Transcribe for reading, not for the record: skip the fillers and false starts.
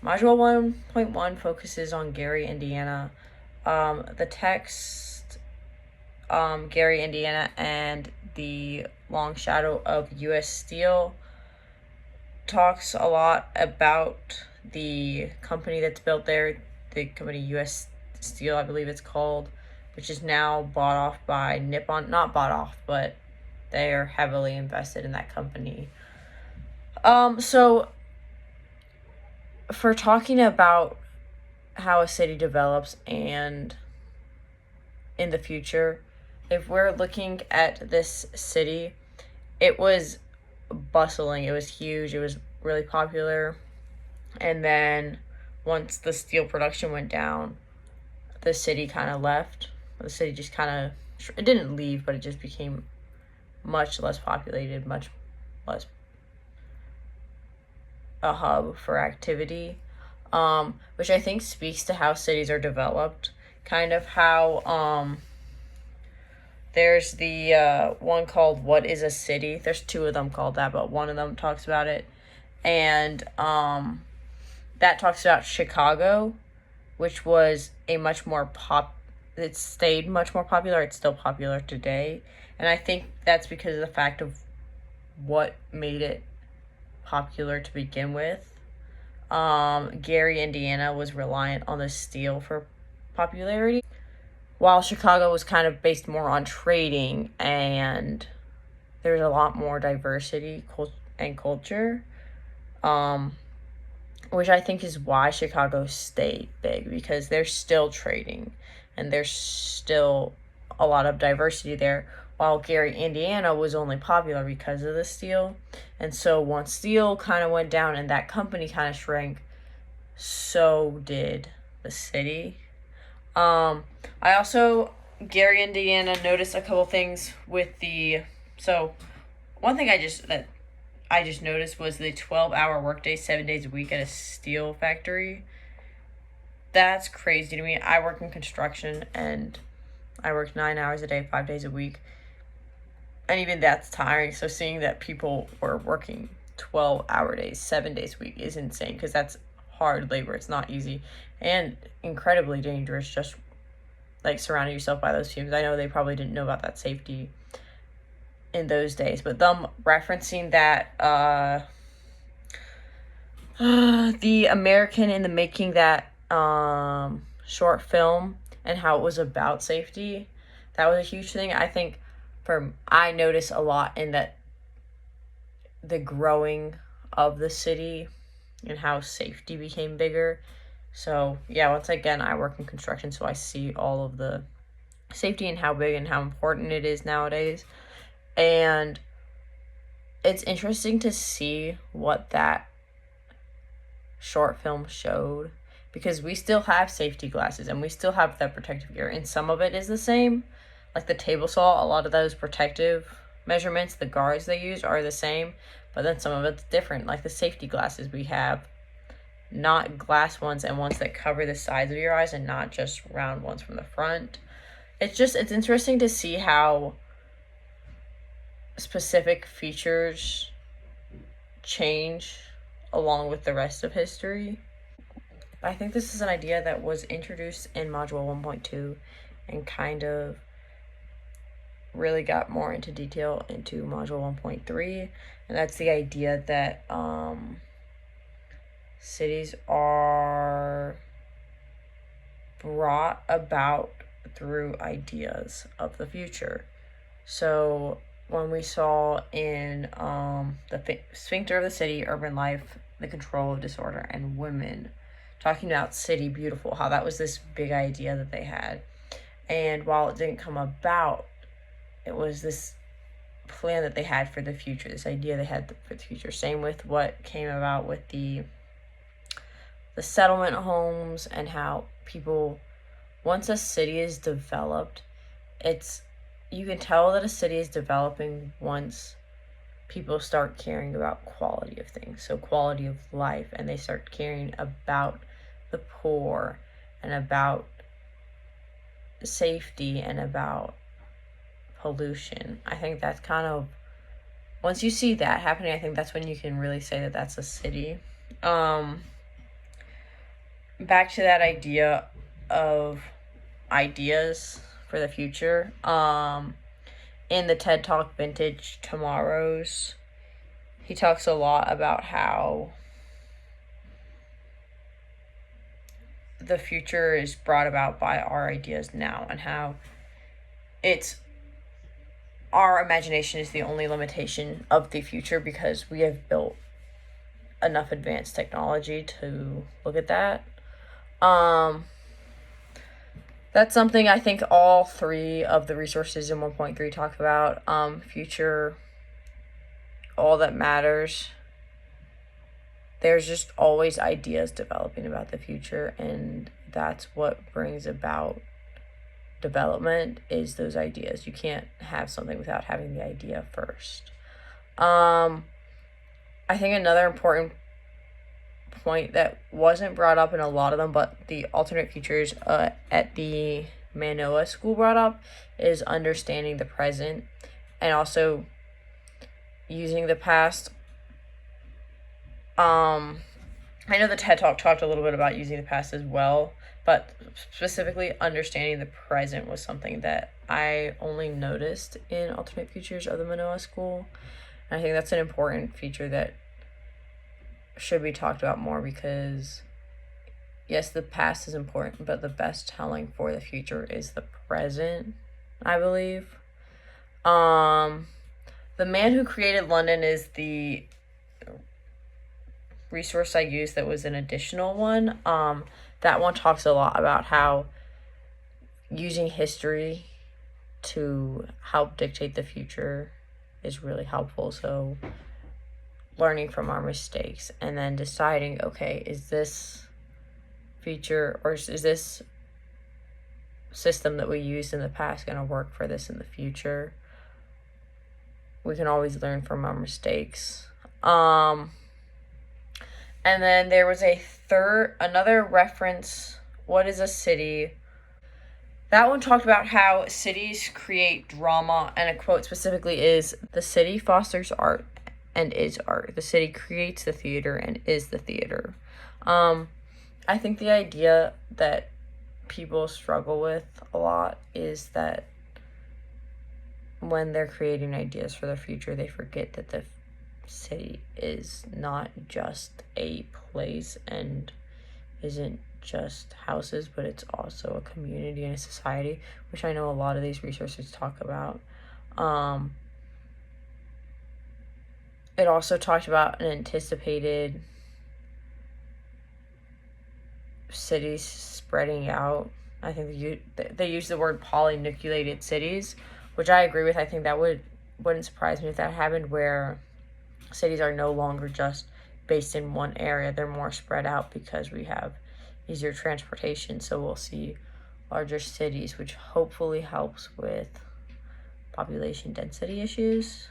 Module 1.1 focuses on Gary, Indiana. The text, Gary, Indiana, and the long shadow of U.S. Steel talks a lot about the company that's built there, the company U.S. Steel, I believe it's called, which is now bought off by Nippon. Not bought off, but they are heavily invested in that company. So for talking about how a city develops and in the future, if we're looking at this city, it was bustling, it was huge, it was really popular. And then once the steel production went down, the city kind of left. The city just kind of, it didn't leave, but it just became much less populated, much less a hub for activity, which I think speaks to how cities are developed. Kind of how there's the one called What is a City? There's two of them called that, but one of them talks about it. And that talks about Chicago, which was a much more it stayed much more popular. It's still popular today. And I think that's because of the fact of what made it popular to begin with. Gary, Indiana was reliant on the steel for popularity, while Chicago was kind of based more on trading, and there's a lot more diversity and culture, which I think is why Chicago stayed big, because they're still trading and there's still a lot of diversity there, while Gary, Indiana was only popular because of the steel. And so once steel kind of went down and that company kind of shrank, so did the city. I also, Gary, Indiana, noticed a couple things with so one thing I just noticed was the 12-hour workday, 7 days a week at a steel factory. That's crazy to me. I work in construction and I work 9 hours a day, 5 days a week. And even that's tiring. So seeing that people were working 12-hour days, 7 days a week is insane, because that's hard labor. It's not easy and incredibly dangerous, just like surrounding yourself by those fumes. I know they probably didn't know about that safety in those days, but them referencing that the American in the Making, that short film, and how it was about safety, that was a huge thing. I think I notice a lot in that the growing of the city and how safety became bigger. So yeah, once again, I work in construction, so I see all of the safety and how big and how important it is nowadays. And it's interesting to see what that short film showed, because we still have safety glasses and we still have that protective gear, and some of it is the same. Like the table saw, a lot of those protective measurements, the guards they use are the same, but then some of it's different. Like the safety glasses we have, not glass ones, and ones that cover the sides of your eyes and not just round ones from the front. It's interesting to see how specific features change along with the rest of history. I think this is an idea that was introduced in Module 1.2 and kind of really got more into detail into Module 1.3, and that's the idea that cities are brought about through ideas of the future. So when we saw in the Sphincter of the City, Urban Life, The Control of Disorder, and Women, talking about City Beautiful, how that was this big idea that they had. And while it didn't come about, it was this plan that they had for the future, this idea they had for the future. Same with what came about with the settlement homes, and how people, once a city is developed, you can tell that a city is developing once people start caring about quality of things, so quality of life, and they start caring about the poor and about safety and about pollution. I think that's kind of, once you see that happening, I think that's when you can really say that that's a city. back to that idea of ideas for the future. In the TED Talk Vintage Tomorrows, he talks a lot about how the future is brought about by our ideas now, and how it's our imagination is the only limitation of the future, because we have built enough advanced technology to look at that. That's something I think all three of the resources in 1.3 talk about. Future, all that matters. There's just always ideas developing about the future, and that's what brings about development, is those ideas. You can't have something without having the idea first. I think another important point that wasn't brought up in a lot of them, but the alternate futures at the Manoa School brought up, is understanding the present and also using the past. I know the TED Talk talked a little bit about using the past as well, but specifically understanding the present was something that I only noticed in alternate futures of the Manoa School. And I think that's an important feature that should be talked about more, because yes, the past is important, but the best telling for the future is the present, I believe. The Man Who Created London is the resource I used that was an additional one. That one talks a lot about how using history to help dictate the future is really helpful. So learning from our mistakes and then deciding, okay, is this feature or is this system that we used in the past going to work for this in the future? We can always learn from our mistakes. And then there was another reference, what is a city? That one talked about how cities create drama, and a quote specifically is, "The city fosters art and is art. The city creates the theater and is the theater." I think the idea that people struggle with a lot is that when they're creating ideas for the future, they forget that the city is not just a place and isn't just houses, but it's also a community and a society, which I know a lot of these resources talk about. It also talked about an anticipated cities spreading out. I think they use the word polynucleated cities, which I agree with. I think that wouldn't surprise me if that happened, where cities are no longer just based in one area. They're more spread out because we have easier transportation. So we'll see larger cities, which hopefully helps with population density issues.